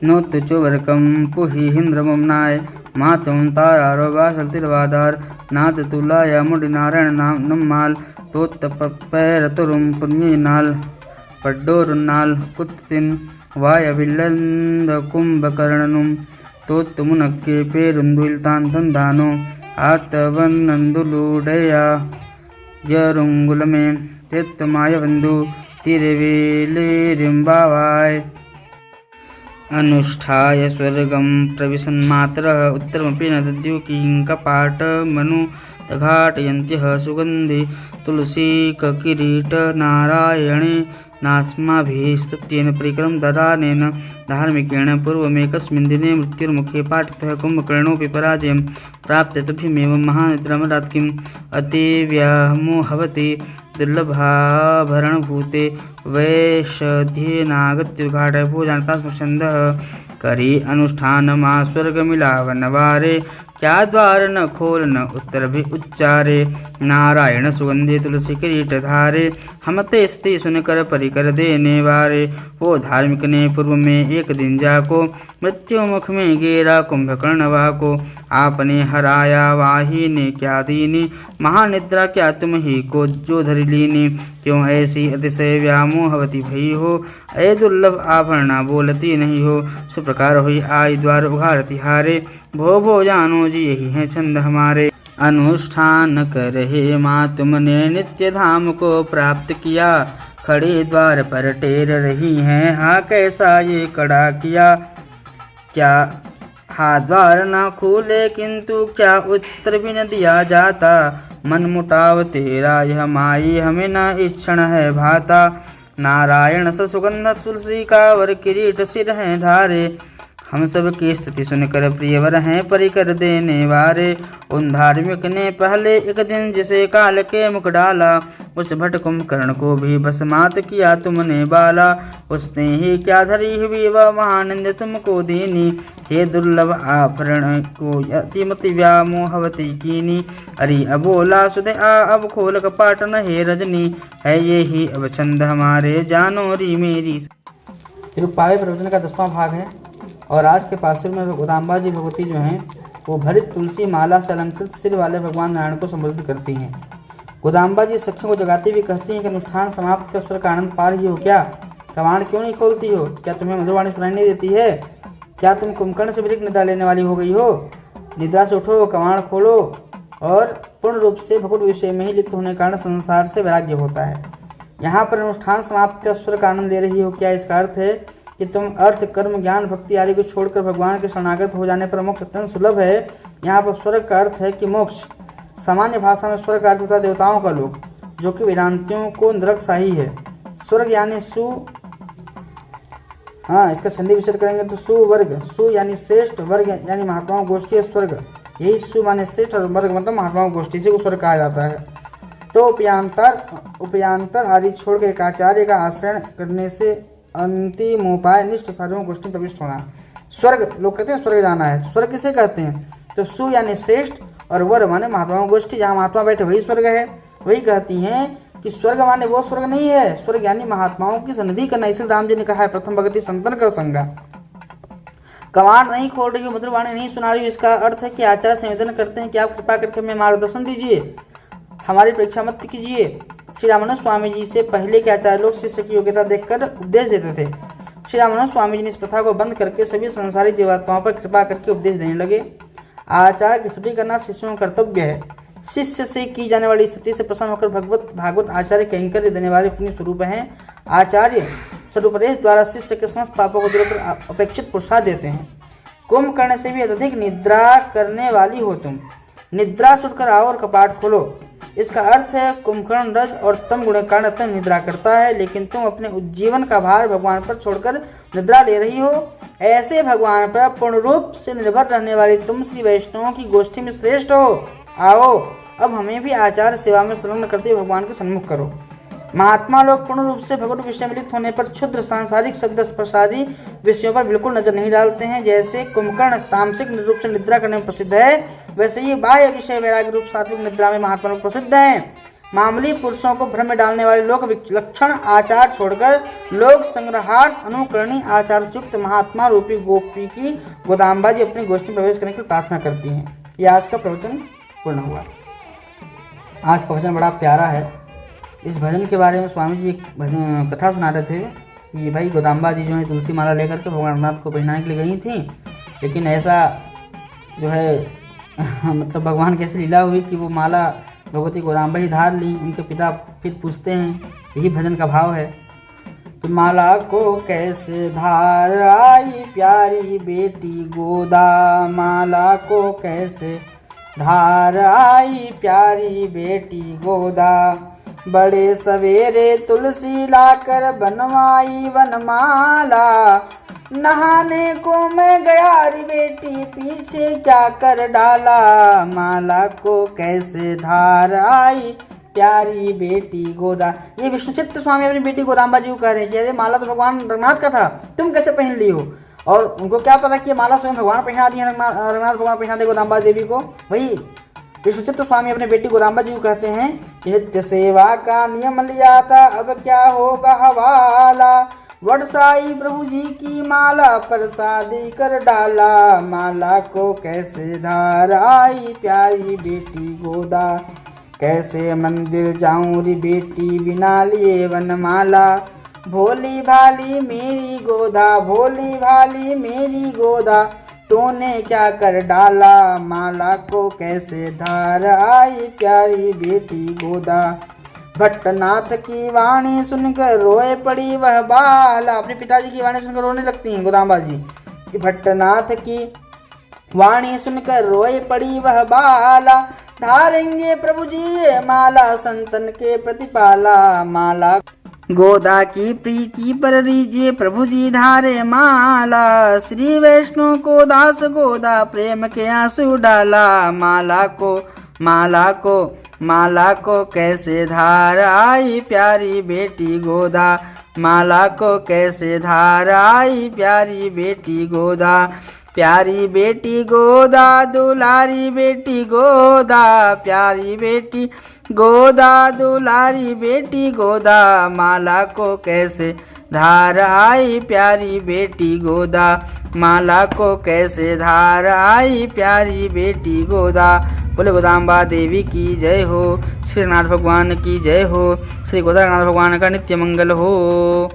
नोत्तु चोवरकं पुहि हिंद्रमम्नाय मातुं तारारो वासल्तिर्वादार नाथ तुलाया मुडि नारायण नाम नम्माल तोत्तपैरतुरुं पुण्यनाल पड्डोरुन्नाल कुत्तिन वायविल्लंद कुंभकर्णनुम तोत्तमुनक्के पेरुंदुल्तांतंदानो आतवन्नंदुलूडया यरुंगुलमे तेत्तमायवंदु तिरेवेलेरिंबावाय अनुष्ठाय स्वर्गं प्रविशन्मातरः उत्तरमपि न दद्युः किङ्कपाटमनु घाटयन्त्यः सुगन्धि तुलसीककिरीट नारायणे नास्माभिस्तुत्येन परिकरं ददानेन धार्मिकेण पूर्वमेकस्मिन् दिने मृत्युर्मुखे पाठितः कुम्भकर्णोऽपि पराजयं प्राप्य तभिमेव महानिद्रामरात् किम् अतिव्यामोहवति दुर्लभाभरणभूते वैषध्येनागत्य घाटय भोजानता छन्दः करी अनुष्ठानमा स्वर्गमिलावनवारे क्या द्वार न खोल न उत्तर भी उच्चारे नारायण सुगंधे तुलसी किरीट धारे हम ते स्ति सुनकर परिकर देने वारे। वो धार्मिक ने पूर्व में एक दिन जाको मृत्यु मुख में गेरा कुंभकर्ण को आपने हराया वाही ने क्या दीनी महानिद्रा क्या तुम ही को जो धरि लीनी क्यों ऐसी अतिशय व्यामोहवती भई हो अय दुर्लभ आभरणा बोलती नहीं हो सुप्रकार हुई आई द्वार उघारती हारे भो जानो जी यही है छंद हमारे। अनुष्ठान कर हे माँ तुमने नित्य धाम को प्राप्त किया खड़े द्वार पर टेर रही हैं हाँ कैसा ये कड़ा किया क्या हाँ द्वार न खुले किंतु क्या उत्तर भी न दिया जाता मन मुटाव तेरा यह माई हमें न इच्छण है भाता नारायण स सुगंध तुलसी का वर किरीट सिर है धारे हम सब की स्तुति सुनकर प्रियवर हैं परिकर देने वारे। उन धार्मिक ने पहले एक दिन जिसे काल के मुख डाला उस भट कुंभकर्ण को भी भस्मात किया तुमने बाला उसने ही क्या धरी हुई वह महानंद तुमको दीनी हे दुर्लभ आभरण को अतिमति व्यामोहवती कीनी अरे अबोला सुदे अब खोल कपाट न हे रजनी है ये ही अब छंद हमारे जानो री मेरी। तिरुप्पावे प्रवचन का 10वां भाग है और आज के पासुर में गोदाम्बा जी भगवती जो हैं वो भरित तुलसी माला से अलंकृत सिर वाले भगवान नारायण को संबोधित करती हैं। गोदाम्बा जी सखियों को जगाती हुई कहती हैं कि अनुष्ठान समाप्त कर स्वर का आनंद पा रही हो क्या कवाड़ क्यों नहीं खोलती हो क्या तुम्हें मधुरवाणी सुनाई नहीं देती है क्या तुम कुंभकर्ण से भी निद्रा लेने वाली हो गई हो निद्रा से उठो कवाड़ खोलो और पूर्ण रूप से भगवत विषय में ही लिप्त होने के कारण संसार से वैराग्य होता है। यहाँ पर अनुष्ठान समाप्त कर स्वर का आनंद ले रही हो क्या इसका अर्थ है कि तुम अर्थ कर्म ज्ञान भक्ति आदि को छोड़कर भगवान के शरणागत हो जाने पर मोक्ष अत्यंत सुलभ है। यहाँ पर स्वर्ग का अर्थ है कि मोक्ष सामान्य भाषा में स्वर्ग का अर्थ होता है देवताओं का लोक जो कि वेदांतियों को नरकशाही है। स्वर्ग यानी सु इसका संधि विच्छेद करेंगे तो सुवर्ग सु यानी श्रेष्ठ वर्ग यानी महात्माओं गोष्ठी स्वर्ग यही सु माने श्रेष्ठ और वर्ग मतलब महात्माओं गोष्ठी इसी को स्वर्ग कहा जाता है। तो उपयांतर आदि छोड़ के एक आचार्य का आश्रय करने से अंतिम उपाय निष्ठ साधुओं गोष्ठी प्रविष्ट होना। स्वर्ग लोग कहते हैं स्वर्ग जाना है स्वर्ग किसे कहते हैं तो सु यानी श्रेष्ठ और वर माने महात्माओं गोष्ठी जहाँ महात्मा बैठे वही स्वर्ग है। वही कहती हैं कि स्वर्ग माने वो स्वर्ग नहीं है स्वर्ग यानी महात्माओं की सन्निधि करना। इसलिए राम जी ने कहा है प्रथम भगति संतन कर संगा। कवाड़ नहीं खोल रही हो मधुरवाणी नहीं सुना रही हो इसका अर्थ है कि आचार्य से निवेदन करते हैं कि आप कृपा करके हमें मार्गदर्शन दीजिए हमारी परीक्षा मत कीजिए। श्री रामानंद स्वामी जी से पहले के आचार्य लोग शिष्य की योग्यता देखकर उपदेश देते थे। श्री रामानंद स्वामी जी ने इस प्रथा को बंद करके सभी संसारी जीवात्माओं पर कृपा करके उपदेश देने लगे। आचार्य की स्तुति करना शिष्यों का कर्तव्य है। शिष्य से की जाने वाली स्तुति से प्रसन्न होकर भागवत आचार्य कैंकर्य देने वाले पुण्य स्वरूप हैं। आचार्य सदुपदेश द्वारा शिष्य के समस्त पापों को दूर कर अपेक्षित पुरस्कार देते हैं। कुंभकर्ण से भी अत्यधिक निद्रा करने वाली हो तुम निद्रा से उठकर आओ और कपाट खोलो। इसका अर्थ है कुंभकर्ण रज और तम गुण के कारण अत्यंत निद्रा करता है लेकिन तुम अपने उज्जीवन का भार भगवान पर छोड़कर निद्रा ले रही हो। ऐसे भगवान पर पूर्ण रूप से निर्भर रहने वाली तुम श्री वैष्णवों की गोष्ठी में श्रेष्ठ हो। आओ अब हमें भी आचार्य सेवा में संलग्न करते हुए भगवान के सन्मुख करो। महात्मा लोग पूर्ण रूप से भगवत विषय में लिप्त होने पर क्षुद्र सांसारिक शब्द स्पर्शादी विषयों पर बिल्कुल नजर नहीं डालते हैं। जैसे कुंभकर्ण तामसिक रूप से निद्रा करने में प्रसिद्ध है वैसे ही बाह्य विषय वैराग्य रूप सात्विक निद्रा में महात्मा लोग प्रसिद्ध हैं। मामूली पुरुषों को भ्रम में डालने वाले लोक विलक्षण आचार छोड़कर लोक संग्रहार्थ अनुकरणीय आचार से युक्त महात्मा रूपी गोपी की गोदाम्बा जी अपनी गोष्ठी में प्रवेश करने की प्रार्थना करती हैं। ये आज का प्रवचन पूर्ण हुआ। आज का भजन बड़ा प्यारा है। इस भजन के बारे में स्वामी जी एक भजन कथा सुना रहे थे कि भाई गोदाम्बा जी जो है तुलसी माला लेकर के भगवान रघुनाथ को पहनाने के लिए गई थी, लेकिन ऐसा जो है मतलब भगवान कैसे लीला हुई कि वो माला भगवती गोदाम्बा ही धार ली। उनके पिता फिर पूछते हैं, यही भजन का भाव है कि माला को कैसे धार आई प्यारी बेटी गोदा, माला को कैसे धार आई प्यारी बेटी गोदा, बड़े सवेरे तुलसी लाकर बनवाई वनमाला, नहाने को मैं गया री बेटी पीछे क्या कर डाला, माला को कैसे धार आई प्यारी बेटी गोदा। ये विष्णुचित्त स्वामी अपनी बेटी गोदाम्बा जी को कह रहे हैं कि अरे माला तो भगवान रघुनाथ का था, तुम कैसे पहन ली हो। और उनको क्या पता कि माला स्वयं भगवान पहना दी है, रघुनाथ भगवान पहना दे गोदाम्बा देवी को। वही विष्णुचित्त स्वामी अपने बेटी गोदाम्बा जी को कहते हैं कि नित्य सेवा का नियम लिया था, अब क्या होगा हवाला, वडसाई प्रभु जी की माला प्रसादी कर डाला, माला को कैसे धार आई प्यारी बेटी गोदा, कैसे मंदिर जाऊं री बेटी बिना लिए वनमाला, भोली भाली मेरी गोदा, भोली भाली मेरी गोदा, तूने क्या कर डाला, माला को कैसे धार आई प्यारी बेटी गोदा। भट्टनाथ की वाणी सुनकर रोए पड़ी वह बाला, अपने पिताजी की वाणी सुनकर रोने लगती हैं गोदाम्बा जी कि भट्टनाथ की वाणी सुनकर रोए पड़ी वह बाला, धारेंगे प्रभु जी ये माला संतन के प्रतिपाला, माला गोदा की प्रीति पर रीजिए प्रभु जी धारे माला, श्री वैष्णव को दास गोदा प्रेम के आंसू डाला, माला को कैसे धार आई प्यारी बेटी गोदा, माला को कैसे धार आई प्यारी बेटी गोदा, प्यारी बेटी गोदा दुलारी बेटी गोदा, प्यारी बेटी गोदा दुलारी बेटी गोदा, माला को कैसे धार आई प्यारी बेटी गोदा, माला को कैसे धार आई प्यारी बेटी गोदा। बोले गोदाम्बा देवी की जय हो, श्रीनाथ भगवान की जय हो, श्री गोदानाथ भगवान का नित्य मंगल हो।